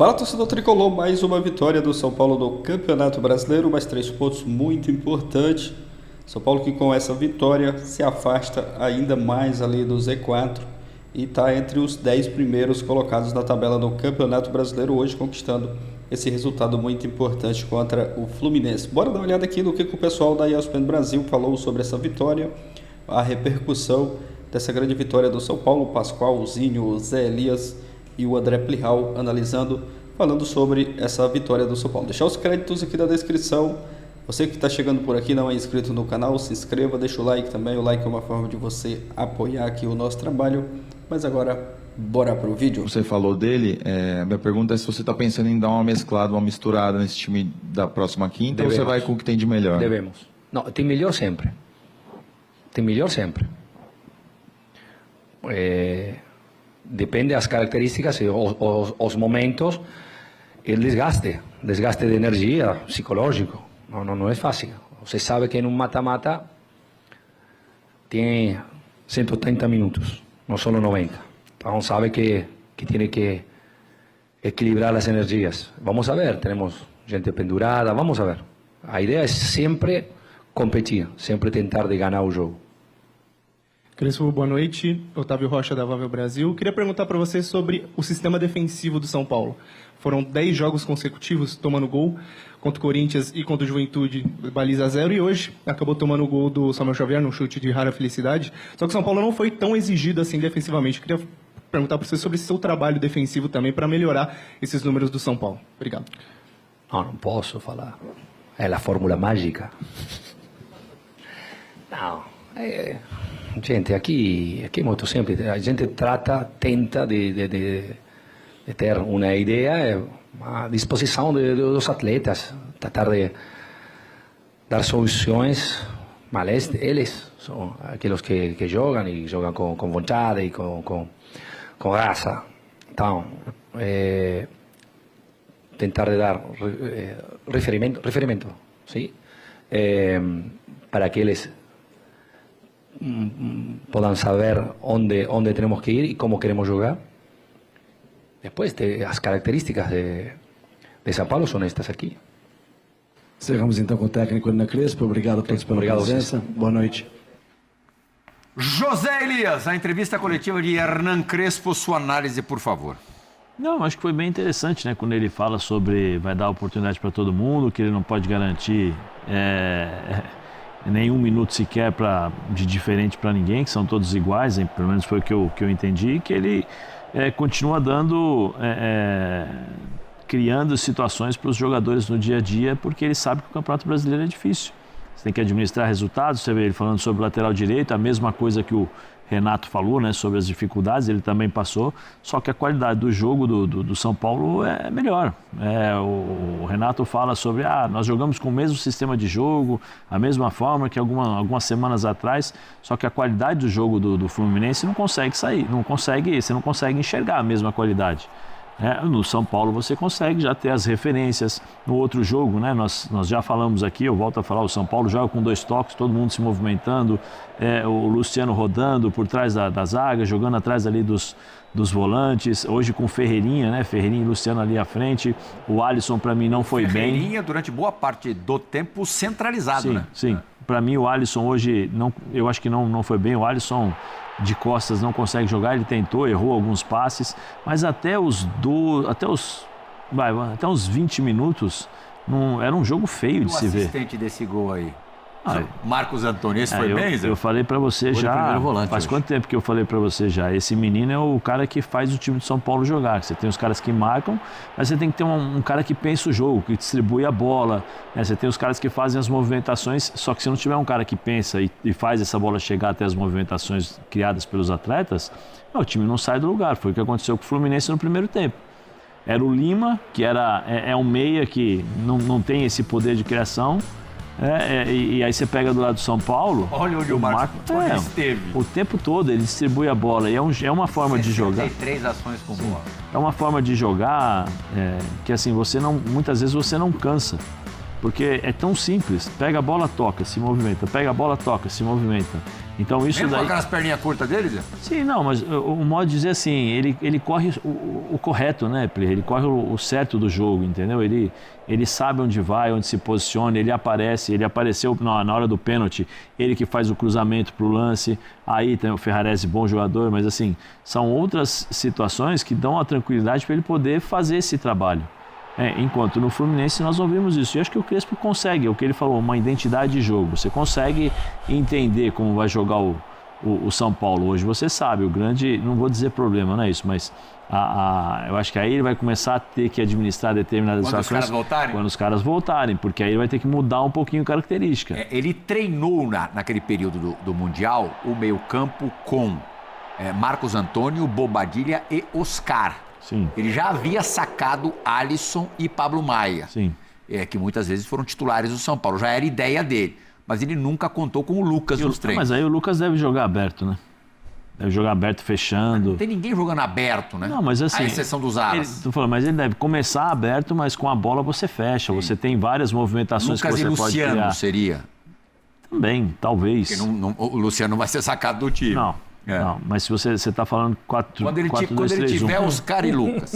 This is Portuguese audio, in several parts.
Fala, torcedor tricolor, mais uma vitória do São Paulo no Campeonato Brasileiro, mais 3 pontos muito importantes. São Paulo que com essa vitória se afasta ainda mais ali do Z4 e está entre os 10 primeiros colocados na tabela do Campeonato Brasileiro, hoje conquistando esse resultado muito importante contra o Fluminense. Bora dar uma olhada aqui no que o pessoal da ESPN Brasil falou sobre essa vitória, a repercussão dessa grande vitória do São Paulo. O Pascoal, o Zinho, o Zé Elias e o André Plihal analisando, falando sobre essa vitória do São Paulo. Deixar os créditos aqui na descrição. Você que está chegando por aqui, não é inscrito no canal, se inscreva, deixa o like também. O like é uma forma de você apoiar aqui o nosso trabalho. Mas agora, bora pro vídeo. Você falou dele, minha pergunta é se você está pensando em dar uma mesclada, uma misturada nesse time da próxima quinta, ou você vai com o que tem de melhor? Devemos. Não, tem melhor sempre. Tem melhor sempre. Depende das características, os momentos, el desgaste de energia psicológico. Não é fácil. Você sabe que em um mata-mata tem 130 minutos, não só 90. Então sabe que tem que equilibrar as energias. Vamos a ver, temos gente pendurada, vamos a ver. A ideia é sempre competir, sempre tentar de ganhar o jogo. Crespo, boa noite. Otávio Rocha, da Vável Brasil. Queria perguntar para você sobre o sistema defensivo do São Paulo. Foram 10 jogos consecutivos tomando gol, contra o Corinthians e contra o Juventude, baliza 0, e hoje acabou tomando o gol do Samuel Xavier, num chute de rara felicidade. Só que o São Paulo não foi tão exigido assim defensivamente. Queria perguntar para você sobre seu trabalho defensivo também, para melhorar esses números do São Paulo. Obrigado. Não posso falar. É a fórmula mágica. Não, gente, aqui é muito simples. A gente tenta de ter uma ideia, a disposição dos atletas, tratar de dar soluções, mas eles são aqueles que jogam e jogam com vontade e com raça. Então, tentar de dar referimento, sim, para que eles possam saber onde temos que ir e como queremos jogar. Depois, as características de São Paulo são estas aqui. Encerramos então com o técnico Hernan Crespo. Obrigado a todos pela presença. Boa noite. José Elias, a entrevista coletiva de Hernan Crespo, sua análise, por favor. Não, acho que foi bem interessante, né? Quando ele fala sobre vai dar oportunidade para todo mundo, que ele não pode garantir nenhum minuto sequer de diferente para ninguém, que são todos iguais, hein? Pelo menos foi o que eu entendi, que ele continua criando situações para os jogadores no dia a dia, porque ele sabe que o Campeonato Brasileiro é difícil. Você tem que administrar resultados, você vê ele falando sobre o lateral direito, a mesma coisa que o Renato falou, né, sobre as dificuldades, ele também passou, só que a qualidade do jogo do São Paulo é melhor. O Renato fala sobre, nós jogamos com o mesmo sistema de jogo, a mesma forma que algumas semanas atrás, só que a qualidade do jogo do Fluminense não consegue sair, você não consegue enxergar a mesma qualidade. No São Paulo você consegue já ter as referências. No outro jogo, né, nós já falamos aqui, eu volto a falar, o São Paulo joga com 2 toques, todo mundo se movimentando, o Luciano rodando por trás da zaga, jogando atrás ali dos volantes, hoje com Ferreirinha, né, Ferreirinha e Luciano ali à frente. O Alisson para mim não foi bem. Ferreirinha durante boa parte do tempo centralizado, sim, né? Sim, para mim o Alisson hoje, eu acho que não foi bem. O Alisson de costas não consegue jogar, ele tentou, errou alguns passes, mas até os 20 minutos era um jogo feio de se ver. O assistente desse gol aí? Marcos Antônio, esse foi bem, Zé? Eu falei pra você já, faz quanto tempo que eu falei pra você já, esse menino é o cara que faz o time de São Paulo jogar. Você tem os caras que marcam, mas você tem que ter um cara que pensa o jogo, que distribui a bola, né? Você tem os caras que fazem as movimentações, só que se não tiver um cara que pensa e faz essa bola chegar até as movimentações criadas pelos atletas, o time não sai do lugar. Foi o que aconteceu com o Fluminense no primeiro tempo. Era o Lima, que é um meia que não tem esse poder de criação. E aí você pega do lado do São Paulo. Olha onde o Marcos esteve. O tempo todo ele distribui a bola. E é uma forma de jogar. 63 ações com bola. É uma forma de jogar que assim, muitas vezes você não cansa. Porque é tão simples. Pega a bola, toca, se movimenta. Pega a bola, toca, se movimenta. Então isso Mesmo daí... com aquelas perninhas curtas dele, Zé? Sim, não, mas o modo de dizer assim, ele corre o correto, né, Play? Ele corre o certo do jogo, entendeu? Ele sabe onde vai, onde se posiciona, ele aparece, ele apareceu na hora do pênalti, ele que faz o cruzamento pro lance, aí tem o Ferrarese, bom jogador, mas assim, são outras situações que dão a tranquilidade para ele poder fazer esse trabalho. Enquanto no Fluminense nós não vimos isso. E acho que o Crespo consegue, é o que ele falou, uma identidade de jogo. Você consegue entender como vai jogar o São Paulo hoje. Você sabe, o grande, não vou dizer problema, não é isso, mas eu acho que aí ele vai começar a ter que administrar determinadas situações quando os caras voltarem, porque aí ele vai ter que mudar um pouquinho a característica. Ele treinou naquele período do Mundial o meio-campo com Marcos Antônio, Bobadilla e Oscar. Sim. Ele já havia sacado Alisson e Pablo Maia, Sim. Que muitas vezes foram titulares do São Paulo. Já era ideia dele, mas ele nunca contou com o Lucas nos treinos. Mas aí o Lucas deve jogar aberto, né? Deve jogar aberto, fechando. Não tem ninguém jogando aberto, né? Não, mas assim... À exceção dos alas. Mas ele deve começar aberto, mas com a bola você fecha. Sim. Você tem várias movimentações Lucas que você pode criar. Luciano seria? Também, talvez. Porque o Luciano não vai ser sacado do time. Não, mas se você está falando 4-2-3-1... Quando ele tiver Oscar e Lucas.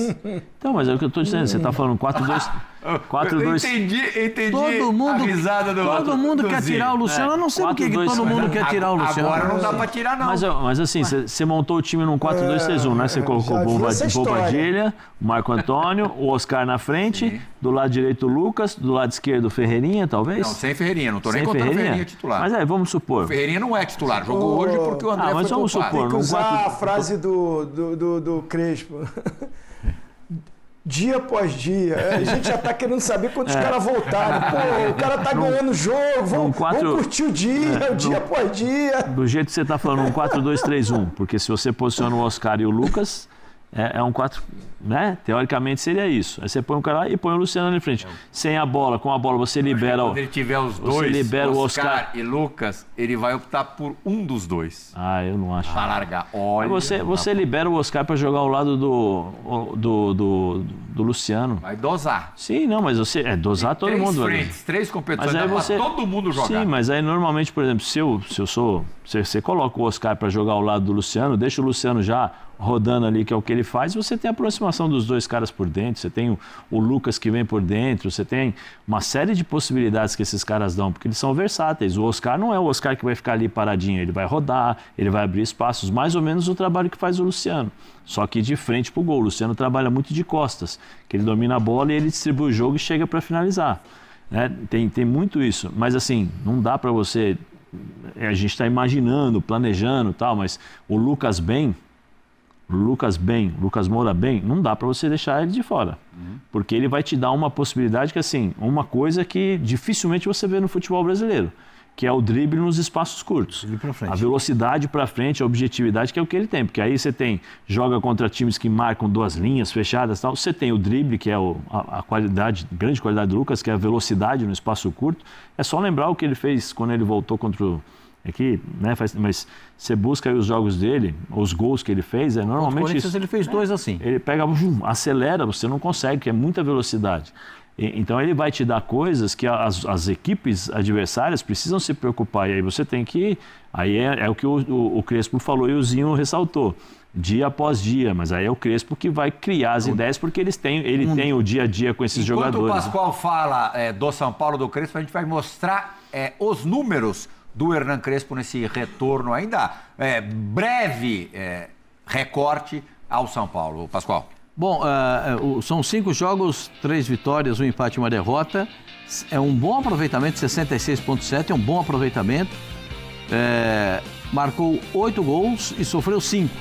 Então, mas é o que eu estou dizendo, você está falando 4-2... Entendi todo mundo, a risada do todo mundo quer tirar o Luciano. Eu não sei por que todo mundo quer tirar o Luciano. Agora não dá para tirar, não. Mas assim, você montou o time num 4-2-3-1, né? Você colocou o Bobadilla, o Marco Antônio, o Oscar na frente, sim. Do lado direito o Lucas, do lado esquerdo o Ferreirinha, talvez? Não, sem Ferreirinha, não estou nem contando o Ferreirinha titular. Mas vamos supor. O Ferreirinha não é titular, jogou hoje porque o André foi vamos supor, tem que usar a frase do Crespo. Dia após dia. A gente já tá querendo saber quando os caras voltarem. Pô, o cara tá ganhando jogo, vamos curtir o dia, dia após dia. Do jeito que você tá falando, um 4-2-3-1. Porque se você posiciona o Oscar e o Lucas, é um 4... Né? Teoricamente seria isso. Aí você põe um cara lá e põe o Luciano ali em frente. Sem a bola, com a bola você libera quando ele tiver os dois, libera Oscar e Lucas, ele vai optar por um dos dois. Eu não acho. Para largar. Olha. Você libera o Oscar para jogar ao lado do Luciano. Vai dosar. Sim, não, mas você dosar todo mundo. Três competições, dá para todo mundo jogar. Sim, mas aí normalmente, por exemplo, se eu sou... Você coloca o Oscar para jogar ao lado do Luciano, deixa o Luciano já rodando ali, que é o que ele faz, e você tem a aproximação dos dois caras por dentro, você tem o Lucas que vem por dentro, você tem uma série de possibilidades que esses caras dão, porque eles são versáteis. O Oscar não é o Oscar que vai ficar ali paradinho, ele vai rodar, ele vai abrir espaços, mais ou menos o trabalho que faz o Luciano, só que de frente pro gol. O Luciano trabalha muito de costas, que ele domina a bola e ele distribui o jogo e chega para finalizar. Né? Tem muito isso, mas assim, não dá para você... A gente está imaginando, planejando e tal, mas o Lucas Moura bem, não dá para você deixar ele de fora. Porque ele vai te dar uma possibilidade que, assim, uma coisa que dificilmente você vê no futebol brasileiro, que é o drible nos espaços curtos. A velocidade para frente, a objetividade, que é o que ele tem. Porque aí você joga contra times que marcam duas linhas fechadas e tal. Você tem o drible, que é a grande qualidade do Lucas, que é a velocidade no espaço curto. É só lembrar o que ele fez quando ele voltou contra o... Aqui, né, mas você busca aí os jogos dele, os gols que ele fez, normalmente isso. Ele fez dois assim. Ele pega, acelera, você não consegue, que é muita velocidade. Então ele vai te dar coisas que as equipes adversárias precisam se preocupar. E aí você tem que... Aí é o que o Crespo falou e o Zinho ressaltou. Dia após dia, mas aí é o Crespo que vai criar as ideias, porque ele tem o dia a dia com esses jogadores. Enquanto o Pascoal fala do São Paulo, do Crespo, a gente vai mostrar os números do Hernan Crespo nesse retorno ainda breve recorte ao São Paulo. Pascoal. Bom, são 5 jogos, 3 vitórias, 1 empate e 1 derrota. É um bom aproveitamento, 66,7, é um bom aproveitamento. Marcou 8 gols e sofreu 5,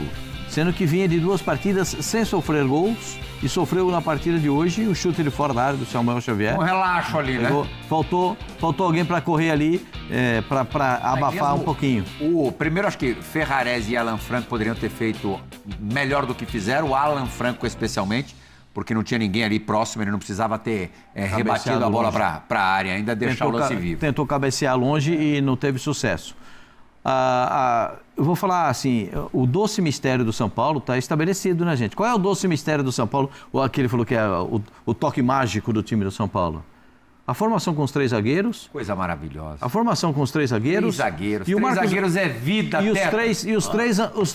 sendo que vinha de 2 partidas sem sofrer gols e sofreu na partida de hoje o chute de fora da área do Samuel Xavier. Um relaxo ali, né? Faltou alguém para correr ali, para abafar um pouquinho. Primeiro, acho que Ferrarese e Alan Franco poderiam ter feito melhor do que fizeram, o Alan Franco especialmente, porque não tinha ninguém ali próximo, ele não precisava ter rebatido a bola para a área, ainda deixar o lance vivo. Tentou cabecear longe e não teve sucesso. Eu vou falar assim, o doce mistério do São Paulo está estabelecido, né, gente? Qual é o doce mistério do São Paulo? Ou aquele falou que é o toque mágico do time do São Paulo? A formação com os 3 zagueiros. Coisa maravilhosa. A formação com os 3 zagueiros. 3 zagueiros. E o 3 Marcos, zagueiros é vida,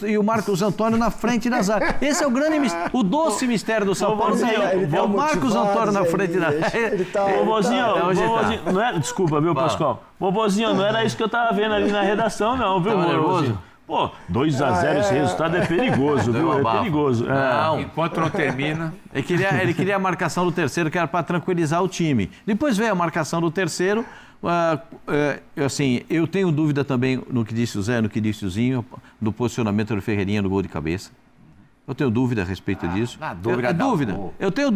e o Marcos Antônio na frente da zaga. Esse é o grande mistério. O doce mistério do São Paulo. É o Marcos Antônio na frente da zaga. Vovozinho, não é... Desculpa, viu, Pascoal? Vovozinho, não era isso que eu tava vendo ali na redação, não, viu, nervoso? Pô, 2-0 esse resultado é perigoso, viu? É perigoso. Não, enquanto não termina. Ele queria a marcação do terceiro, que era para tranquilizar o time. Depois veio a marcação do terceiro. Assim, eu tenho dúvida também no que disse o Zé, no que disse o Zinho, do posicionamento do Ferreirinha no gol de cabeça. Eu tenho dúvida a respeito disso. Eu tenho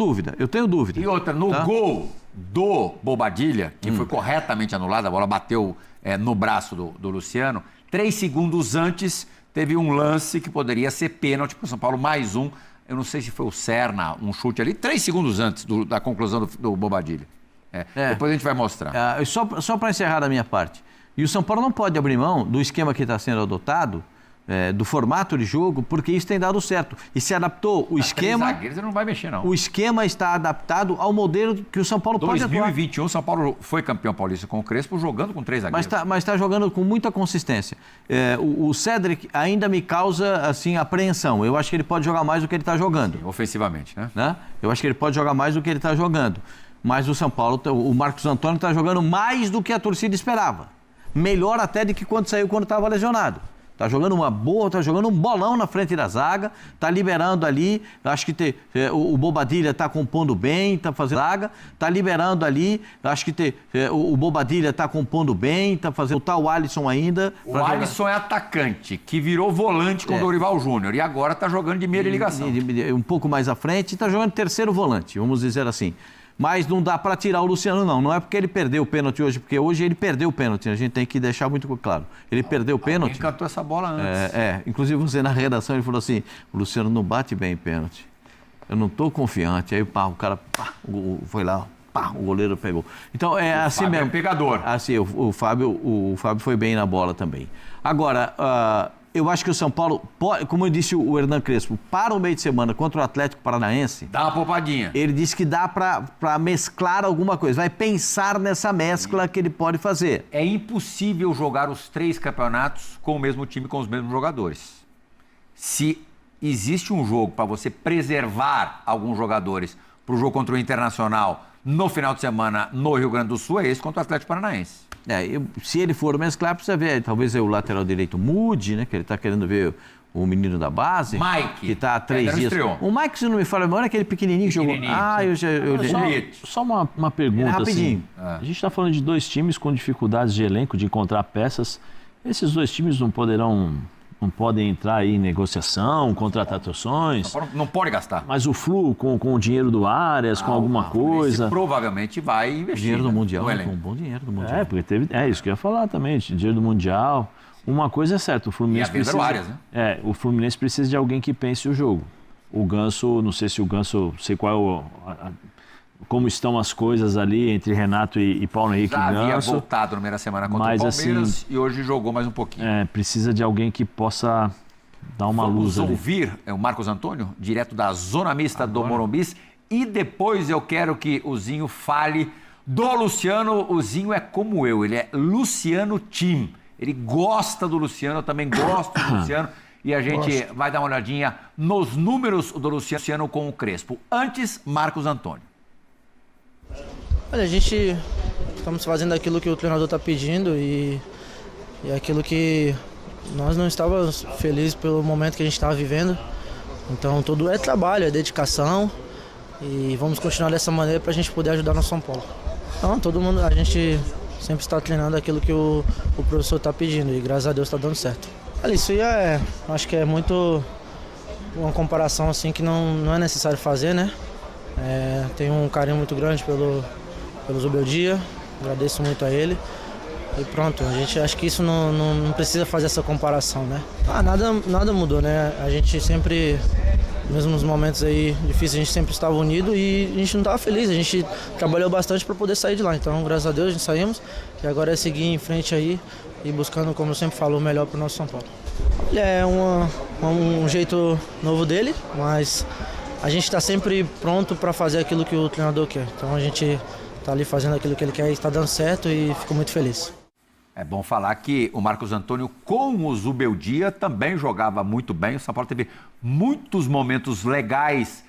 dúvida. E outra, no gol do Bobadilla, que foi corretamente anulado, a bola bateu no braço do Luciano, 3 segundos antes teve um lance que poderia ser pênalti para o São Paulo, mais um. Eu não sei se foi o Serna, um chute ali, 3 segundos antes da conclusão do Bobadilla. Depois a gente vai mostrar. Só para encerrar da minha parte. E o São Paulo não pode abrir mão do esquema que está sendo adotado, do formato de jogo, porque isso tem dado certo. E se adaptou o esquema... 3 zagueiros não vai mexer, não. O esquema está adaptado ao modelo que o São Paulo pode atuar. 2021, São Paulo foi campeão paulista com o Crespo, jogando com 3 zagueiros. Mas está jogando com muita consistência. O Cedric ainda me causa, assim, apreensão. Eu acho que ele pode jogar mais do que ele está jogando. Sim, ofensivamente, né? Eu acho que ele pode jogar mais do que ele está jogando. Mas o São Paulo, o Marcos Antônio está jogando mais do que a torcida esperava. Melhor até do que quando estava lesionado. Tá jogando uma boa, tá jogando um bolão na frente da zaga, tá liberando ali, acho que o Bobadilla tá compondo bem, tá fazendo zaga, tá liberando ali, acho que o Bobadilla tá compondo bem, tá fazendo o Alisson ainda. O Alisson é atacante, que virou volante com o Dorival Júnior e agora tá jogando de meia de ligação. Um pouco mais à frente, tá jogando terceiro volante, vamos dizer assim. Mas não dá para tirar o Luciano, não. Não é porque ele perdeu o pênalti hoje, porque hoje ele perdeu o pênalti. A gente tem que deixar muito claro. Ele perdeu o pênalti. Ele cantou essa bola antes. Inclusive você na redação, ele falou assim, o Luciano não bate bem em pênalti. Eu não estou confiante. Aí o cara foi lá, o goleiro pegou. Então é assim mesmo. É pegador. Assim, o Fábio foi bem na bola também. Agora... eu acho que o São Paulo, como eu disse o Hernan Crespo, para o meio de semana contra o Atlético Paranaense... Dá uma poupadinha. Ele disse que dá para mesclar alguma coisa. Vai pensar nessa mescla que ele pode fazer. É impossível jogar os 3 campeonatos com o mesmo time, com os mesmos jogadores. Se existe um jogo para você preservar alguns jogadores para o jogo contra o Internacional no final de semana no Rio Grande do Sul, é esse contra o Atlético Paranaense. Se ele for mesclar, precisa ver, talvez o lateral direito mude, né? Que ele está querendo ver o menino da base. Mike. Que está há 3 dias. O Mike, se não me fala, é aquele pequenininho que jogou. Só uma pergunta, rapidinho. Assim. A gente está falando de 2 times com dificuldades de elenco, de encontrar peças. Esses 2 times não podem entrar aí em negociação, contratações. Não pode gastar. Mas o Flu, com o dinheiro do Arias, com alguma coisa... provavelmente vai investir. Dinheiro do Mundial, um bom dinheiro do Mundial. Porque isso que eu ia falar também, dinheiro do Mundial. Uma coisa é certa, o Fluminense precisa... Arias, né? O Fluminense precisa de alguém que pense o jogo. O Ganso, não sei sei qual como estão as coisas ali entre Renato e Paulo Henrique Ganso. Já havia voltado na primeira semana contra o Palmeiras e hoje jogou mais um pouquinho. Precisa de alguém que possa dar uma luz ali. Vamos ouvir o Marcos Antônio, direto da Zona Mista do Morumbi, e depois eu quero que o Zinho fale do Luciano. O Zinho é como eu, ele é Luciano Team. Ele gosta do Luciano, eu também gosto do Luciano. E a gente vai dar uma olhadinha nos números do Luciano com o Crespo. Antes, Marcos Antônio. Olha, a gente estamos fazendo aquilo que o treinador está pedindo e aquilo que nós não estávamos felizes pelo momento que a gente estava vivendo. Então tudo é trabalho, é dedicação e vamos continuar dessa maneira para a gente poder ajudar no São Paulo. Então todo mundo, a gente sempre está treinando aquilo que o professor está pedindo e graças a Deus está dando certo. Olha, isso aí acho que é muito uma comparação assim que não é necessário fazer, né? Tenho um carinho muito grande pelo Zubeldia, agradeço muito a ele e pronto, a gente acha que isso não precisa fazer essa comparação, né? Nada mudou, né? A gente sempre, mesmo nos momentos aí difíceis, a gente sempre estava unido e a gente não estava feliz, a gente trabalhou bastante para poder sair de lá, então graças a Deus a gente saímos e agora é seguir em frente aí e buscando, como eu sempre falo, o melhor para o nosso São Paulo. É um jeito novo dele, mas a gente está sempre pronto para fazer aquilo que o treinador quer, então a gente ali fazendo aquilo que ele quer e está dando certo e fico muito feliz. É bom falar que o Marcos Antônio com o Zubeldia também jogava muito bem. O São Paulo teve muitos momentos legais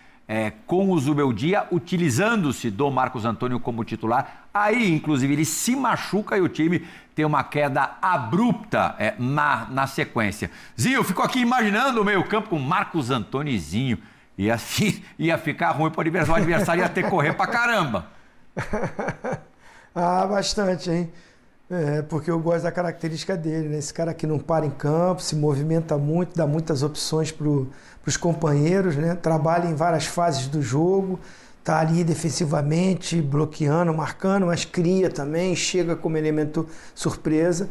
com o Zubeldia, utilizando-se do Marcos Antônio como titular. Aí, inclusive, ele se machuca e o time tem uma queda abrupta na sequência. Zinho, eu fico aqui imaginando o meio-campo com Marcos Antônio e Zinho. Ia ficar ruim para o adversário, ia ter que correr pra caramba. Bastante, hein? Porque eu gosto da característica dele, né? Esse cara que não para em campo, se movimenta muito, dá muitas opções para os companheiros, né? Trabalha em várias fases do jogo, tá ali defensivamente, bloqueando, marcando, mas cria também, chega como elemento surpresa.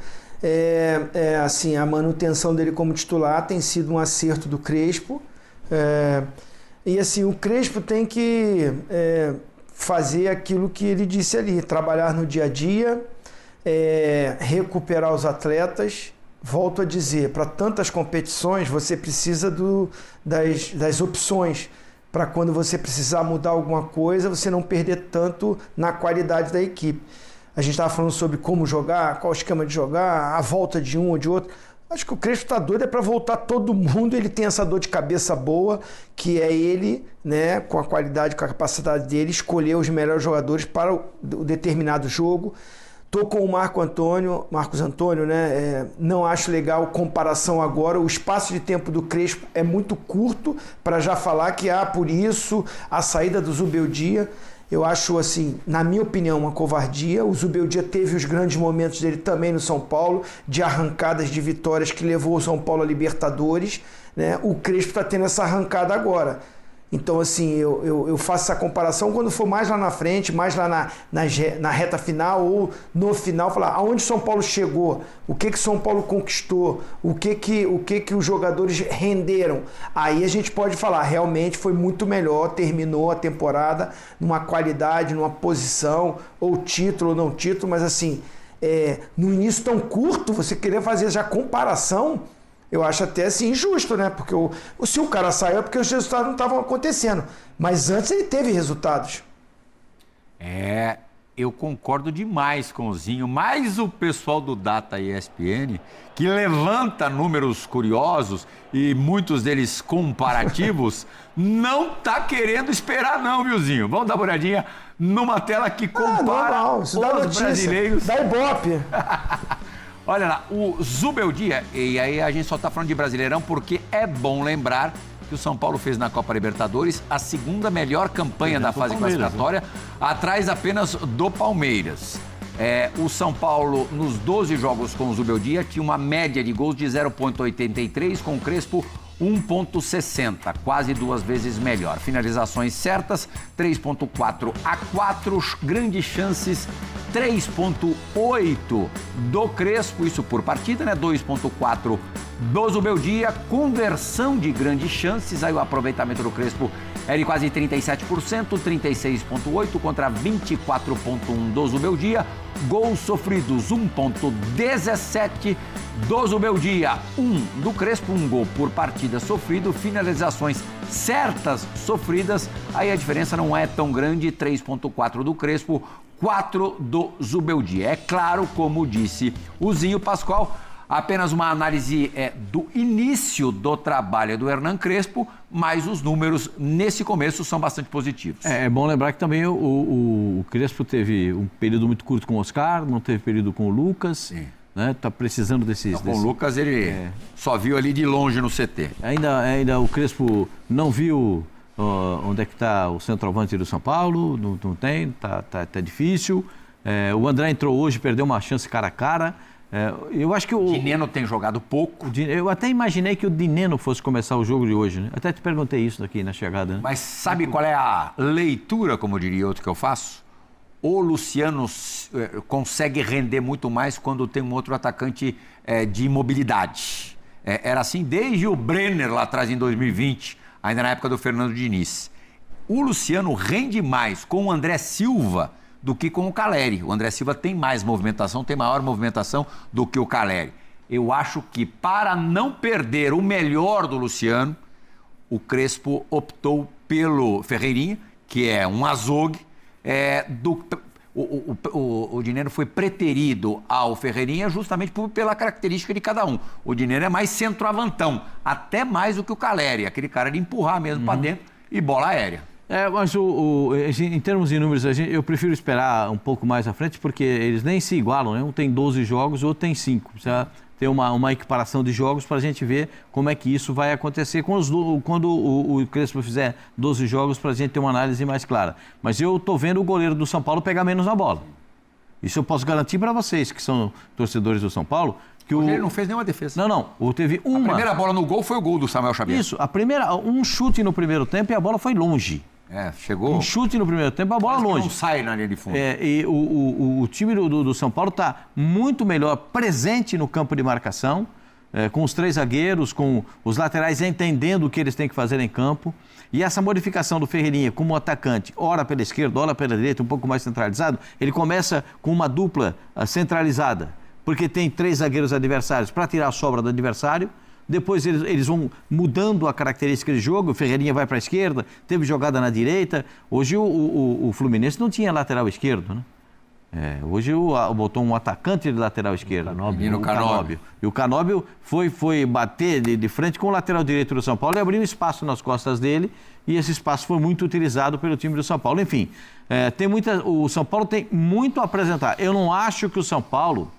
Assim, a manutenção dele como titular tem sido um acerto do Crespo. E assim, o Crespo tem que fazer aquilo que ele disse ali, trabalhar no dia a dia, recuperar os atletas. Volto a dizer, para tantas competições você precisa das opções, para quando você precisar mudar alguma coisa, você não perder tanto na qualidade da equipe. A gente estava falando sobre como jogar, qual o esquema de jogar, a volta de um ou de outro. Acho que o Crespo está doido para voltar todo mundo, ele tem essa dor de cabeça boa, que é ele, né, com a qualidade, com a capacidade dele, escolher os melhores jogadores para o determinado jogo. Estou com o Marcos Antônio, né? Não acho legal comparação agora. O espaço de tempo do Crespo é muito curto para já falar que por isso a saída do Zubeldia. Eu acho, assim, na minha opinião, uma covardia. O Zubeldia teve os grandes momentos dele também no São Paulo, de arrancadas de vitórias que levou o São Paulo a Libertadores, né? O Crespo está tendo essa arrancada agora. Então, assim, eu faço essa comparação quando for mais lá na frente, mais lá na reta final ou no final, falar aonde São Paulo chegou, o que São Paulo conquistou, o que os jogadores renderam. Aí a gente pode falar, realmente foi muito melhor, terminou a temporada numa qualidade, numa posição, ou título ou não título, mas assim, no início tão curto, você querer fazer já comparação, eu acho até assim injusto, né? Porque se o cara saiu é porque os resultados não estavam acontecendo. Mas antes ele teve resultados. Eu concordo demais com o Zinho. Mas o pessoal do Data ESPN, que levanta números curiosos e muitos deles comparativos, não tá querendo esperar não, viu, Zinho? Vamos dar uma olhadinha numa tela que compara os brasileiros. Dá Ibope. Olha lá, o Zubeldia, e aí a gente só está falando de Brasileirão porque é bom lembrar que o São Paulo fez na Copa Libertadores a segunda melhor campanha da fase classificatória, atrás apenas do Palmeiras. O São Paulo, nos 12 jogos com o Zubeldia, tinha uma média de gols de 0,83, com o Crespo 1,60, quase 2 vezes melhor. Finalizações certas, 3,4 a 4, grandes chances, 3,8 do Crespo, isso por partida, né? 2,4 do Zubeldia, conversão de grandes chances, aí o aproveitamento do Crespo era de quase 37%, 36,8 contra 24,1 do Zubeldia, gols sofridos 1,17 do Zubeldia, 1 do Crespo, 1 gol por partida sofrido, finalizações certas sofridas, aí a diferença não é tão grande, 3,4 do Crespo, 4 do Zubeldia. É claro, como disse o Zinho Pascoal, apenas uma análise do início do trabalho do Hernan Crespo, mas os números nesse começo são bastante positivos. É bom lembrar que também o Crespo teve um período muito curto com o Oscar, não teve período com o Lucas. Sim. Né? Tá precisando desses... Com o Lucas ele só viu ali de longe no CT. Ainda o Crespo não viu onde é que está o centroavante do São Paulo, não tem, tá difícil. O André entrou hoje, perdeu uma chance cara a cara. Eu acho que o Dineno tem jogado pouco. Eu até imaginei que o Dineno fosse começar o jogo de hoje, né? Até te perguntei isso aqui na chegada, né? Mas sabe qual é a leitura, como diria outro que eu faço? O Luciano consegue render muito mais quando tem um outro atacante de mobilidade. Era assim desde o Brenner lá atrás em 2020, ainda na época do Fernando Diniz. O Luciano rende mais com o André Silva do que com o Caleri. O André Silva tem mais movimentação, tem maior movimentação do que o Caleri. Eu acho que para não perder o melhor do Luciano, o Crespo optou pelo Ferreirinha, que é um azogue, o Dinheiro foi preterido ao Ferreirinha justamente pela característica de cada um. O Dinheiro é mais centroavantão, até mais do que o Caleri, aquele cara de empurrar mesmo para dentro e bola aérea. Mas em termos de números, eu prefiro esperar um pouco mais à frente, porque eles nem se igualam, né? Um tem 12 jogos, o outro tem 5. Precisa ter uma equiparação de jogos para a gente ver como é que isso vai acontecer quando o Crespo fizer 12 jogos, para a gente ter uma análise mais clara. Mas eu estou vendo o goleiro do São Paulo pegar menos na bola. Isso eu posso garantir para vocês, que são torcedores do São Paulo, que ele não fez nenhuma defesa. Não. Teve uma... A primeira bola no gol foi o gol do Samuel Xavier. Isso, um chute no primeiro tempo e a bola foi longe. Chegou. Um chute no primeiro tempo, a bola longe. Não sai na linha de fundo. E o time do São Paulo está muito melhor presente no campo de marcação, com os 3 zagueiros, com os laterais entendendo o que eles têm que fazer em campo. E essa modificação do Ferreirinha como atacante, ora pela esquerda, ora pela direita, um pouco mais centralizado, ele começa com uma dupla centralizada, porque tem 3 zagueiros adversários para tirar a sobra do adversário. Depois eles vão mudando a característica de jogo, o Ferreirinha vai para a esquerda, teve jogada na direita. Hoje o Fluminense não tinha lateral esquerdo, né? Hoje botou um atacante de lateral esquerdo. O Canóbio. E o Canóbio foi bater de frente com o lateral direito do São Paulo e abriu um espaço nas costas dele, e esse espaço foi muito utilizado pelo time do São Paulo. Enfim, o São Paulo tem muito a apresentar. Eu não acho que o São Paulo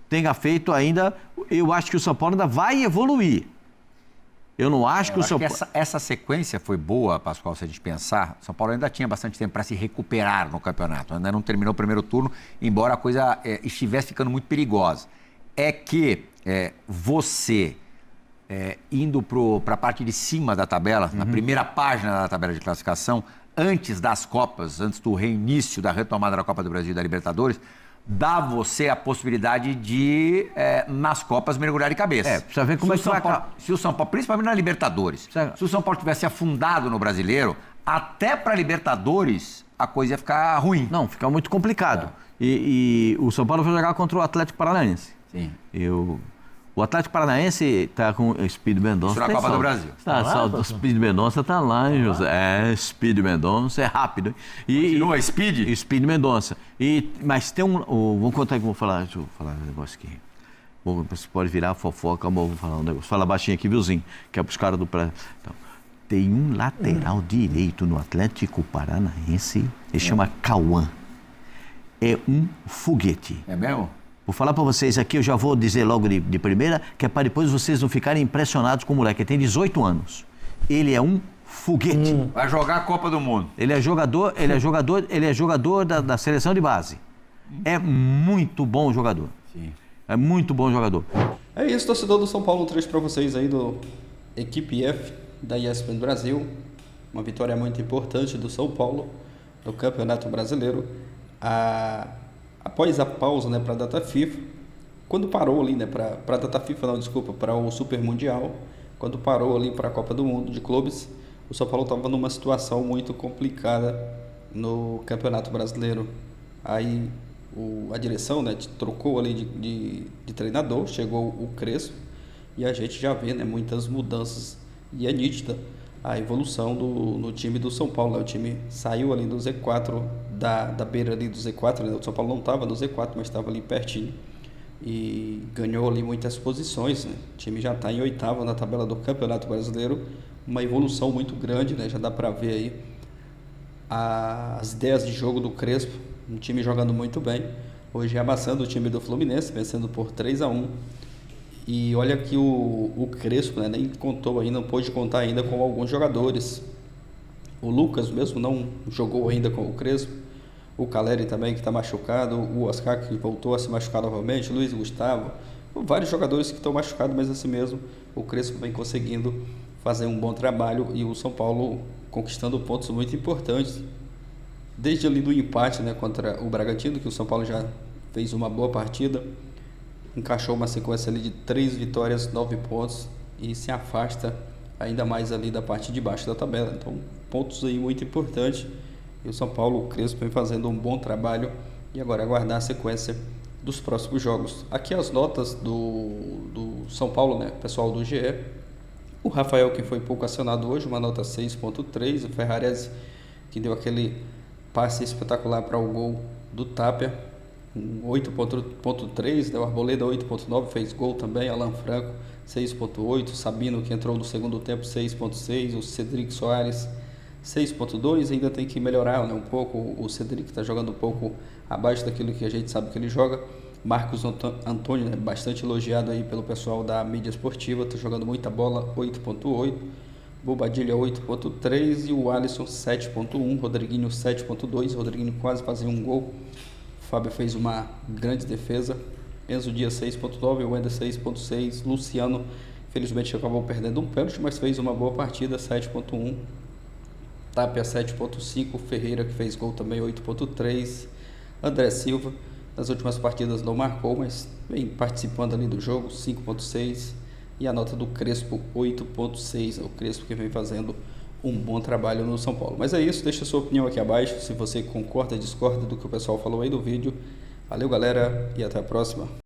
tenha feito ainda, eu acho que o São Paulo ainda vai evoluir. Eu não acho que o São Paulo... Essa sequência foi boa, Pascoal, se a gente pensar. O São Paulo ainda tinha bastante tempo para se recuperar no campeonato. Ainda não terminou o primeiro turno, embora a coisa estivesse ficando muito perigosa. É que você, indo para a parte de cima da tabela, na primeira página da tabela de classificação, antes das Copas, antes do reinício da retomada da Copa do Brasil e da Libertadores, dá você a possibilidade de, nas Copas, mergulhar de cabeça. Precisa ver como se o São Paulo, principalmente na Libertadores, se o São Paulo tivesse afundado no Brasileiro, até para Libertadores a coisa ia ficar ruim. Não, fica muito complicado. E o São Paulo vai jogar contra o Atlético Paranaense. Sim. O Atlético Paranaense está com o Speed Mendonça. Isso na Copa do Brasil. O Speed Mendonça está lá, hein, José? Speed Mendonça é rápido. Continua Speed? Speed Mendonça. Mas tem vamos contar que eu vou falar. Deixa eu falar um negócio aqui. Você pode virar fofoca, mas eu vou falar um negócio. Fala baixinho aqui, viuzinho? Que é para os caras do... Então, tem um lateral direito no Atlético Paranaense. Ele chama Cauã. É um foguete. É mesmo? Vou falar para vocês aqui, eu já vou dizer logo de primeira, que é para depois vocês não ficarem impressionados com o moleque. Ele tem 18 anos. Ele é um foguete. Vai jogar a Copa do Mundo. Ele é jogador da seleção de base. É muito bom jogador. Sim. É muito bom jogador. É isso, torcedor do São Paulo, um trecho para vocês aí do Equipe F da ESPN Brasil. Uma vitória muito importante do São Paulo no Campeonato Brasileiro. Após a pausa, né, para a data FIFA, quando parou ali, né, para a data FIFA, não, desculpa, para o Super Mundial, quando parou ali para a Copa do Mundo de clubes, o São Paulo estava numa situação muito complicada no Campeonato Brasileiro. Aí a direção, né, trocou ali de treinador, chegou o Crespo, e a gente já vê, né, muitas mudanças, e é nítida a evolução no time do São Paulo, né? O time saiu ali do Z4, da beira ali do Z4, né? O São Paulo não estava no Z4, mas estava ali pertinho, e ganhou ali muitas posições, né? O time já está em 8º na tabela do Campeonato Brasileiro, uma evolução muito grande, né? Já dá para ver aí as ideias de jogo do Crespo, um time jogando muito bem, hoje amassando o time do Fluminense, vencendo por 3-1. E olha que o Crespo, né, nem contou ainda, não pôde contar ainda com alguns jogadores. O Lucas mesmo não jogou ainda com o Crespo. O Caleri também, que está machucado. O Oscar, que voltou a se machucar novamente. O Luiz Gustavo. Vários jogadores que estão machucados, mas assim mesmo o Crespo vem conseguindo fazer um bom trabalho. E o São Paulo conquistando pontos muito importantes. Desde ali do empate, né, contra o Bragantino, que o São Paulo já fez uma boa partida. Encaixou uma sequência ali de 3 vitórias, 9 pontos, e se afasta ainda mais ali da parte de baixo da tabela. Então, pontos aí muito importantes. E o São Paulo, o Crespo, vem fazendo um bom trabalho, e agora aguardar a sequência dos próximos jogos. Aqui as notas do São Paulo, né, pessoal do GE. O Rafael, que foi pouco acionado hoje, uma nota 6.3. O Ferrarese, que deu aquele passe espetacular para o gol do Tapia, 8.3, né? O Arboleda 8.9, fez gol também, Alan Franco 6.8, Sabino, que entrou no segundo tempo, 6.6, o Cedric Soares 6.2, ainda tem que melhorar, né, um pouco, o Cedric está jogando um pouco abaixo daquilo que a gente sabe que ele joga. Marcos Antônio, né, bastante elogiado aí pelo pessoal da mídia esportiva, está jogando muita bola, 8.8, Bobadilha 8.3 e o Alisson 7.1, Rodriguinho 7.2, Rodriguinho quase fazia um gol, o Fábio fez uma grande defesa, Enzo Dias 6.9, Wender 6.6, Luciano infelizmente acabou perdendo um pênalti, mas fez uma boa partida, 7.1, Tapia 7.5, Ferreira, que fez gol também, 8.3, André Silva nas últimas partidas não marcou, mas vem participando ali do jogo, 5.6, e a nota do Crespo 8.6, o Crespo que vem fazendo um bom trabalho no São Paulo. Mas é isso, deixa a sua opinião aqui abaixo, se você concorda, discorda do que o pessoal falou aí do vídeo. Valeu, galera, e até a próxima.